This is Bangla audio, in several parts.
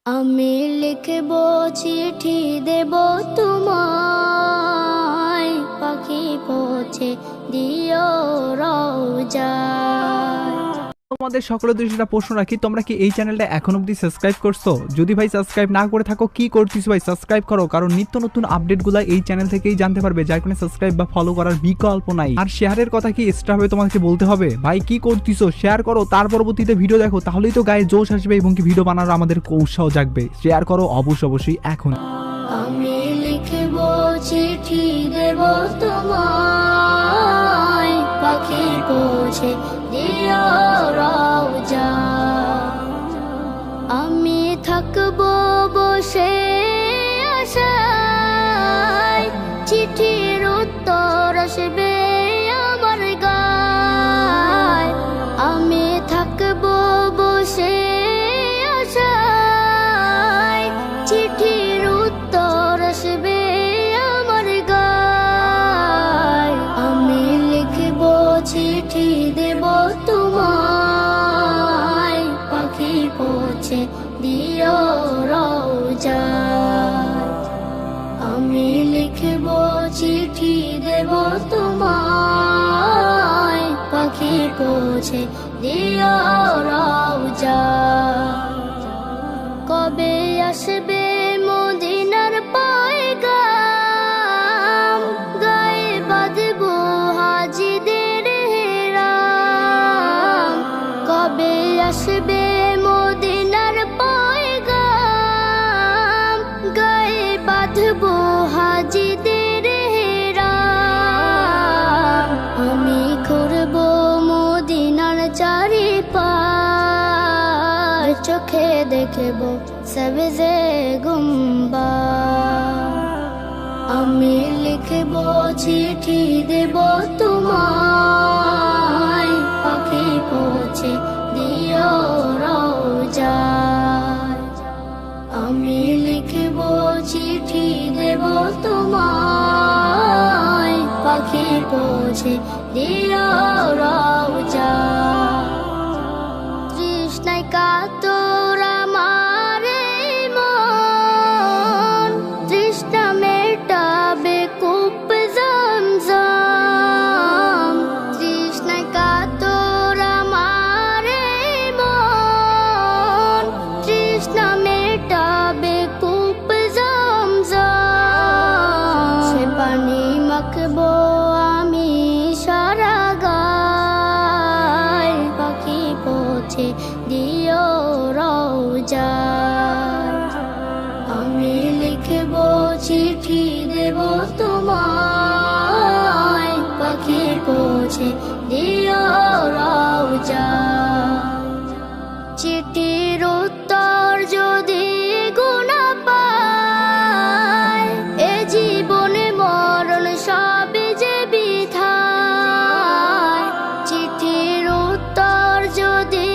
আমি লিখব চিঠি দেব তোমায়, পাখি পৌঁছে দিও রওজায়। তোমাদের সকলের দৃষ্টি একটা প্রশ্ন রাখি, তোমরা কি এই চ্যানেলটা এখন অবধি সাবস্ক্রাইব করছো? যদি ভাই সাবস্ক্রাইব না করে থাকো কি করতেছো ভাই, সাবস্ক্রাইব করো, কারণ নিত্য নতুন আপডেটগুলো এই চ্যানেল থেকেই জানতে পারবে, যার কোনো সাবস্ক্রাইব বা ফলো করার বিকল্প নাই। আর শেয়ারের কথা কি এক্সট্রা ভাবে তোমাকে বলতে হবে? ভাই কি করতেছো, শেয়ার করো, তার পরবর্তীতে ভিডিও দেখো, তাহলেই তো গায়ে জোশ আসবে এবং কি ভিডিও বানানোর আমাদের কৌশল জাগবে। শেয়ার করো অবশ্যই এখন। আমি লিখব চিঠি দেব তোমায়, পাখি পৌঁছে দিও রওজায়। আমি থাকব বসে আশায়, চিঠির উত্তর আসবে আমার গায়। আমি থাকব বসে আশায়, চিঠির উত্তর আসবে আমার গায়। আমি লিখব চিঠি দেব তোমায়, পাখি পৌঁছে দিও রওজায়। আমি লিখব চিঠি দেব তোমায়, পাখি পৌঁছে দিও রওজায়। কবে আসবে মদিনার পয়গাম, গায়ে বাঁধব হাজিদের হেরাম। কবে আসবে মদিনার পয়গাম, গায়ে বাঁধব হাজিদের হেরাম। আমি ঘুরব মদিনার চারিপাশ, চোখে দেখব সবজে গুম্বাদ। আমি লিখব চিঠি দেব তোমায়, পাখি পৌঁছে দিও রওজায়। আমি লিখব চিঠি দেব তোমায়, পাখি পৌঁছে দিও রওজায়। তৃষ্ণায় কাতর আমার এই মন, তৃষ্ণা মেটাবে কূপ জমজম। তৃষ্ণায় কাতর আমার এই মন, তৃষ্ণা মেটাবে কূপ জমজম। সে পানি মাখবো আমি সারা গায়, পাখি পৌঁছে দিও রওজায়। আমি লিখব চিঠি দেব তোমায়, পাখি পৌঁছে দিও রওজায়। চিঠির উত্তর যদি গুনা পায়, এ জীবনে মরণ সবই যে বিধায়। চিঠির উত্তর যদি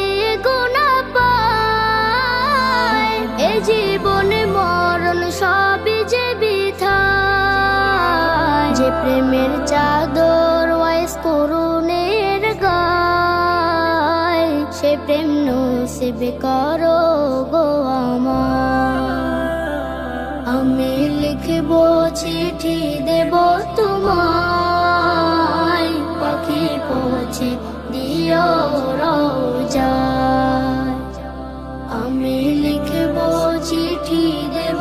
গুনা পায়, এ জীবনে মরণ সবই যে বিধায়। যে প্রেমের চাদর ওয়াইস করুণের গায়, সে প্রেম নসিব করো গো আমার। আমি লিখব চিঠি দেব তোমায়, পাখি পৌঁছে দিও রওজায়। আমি লিখব চিঠি দেব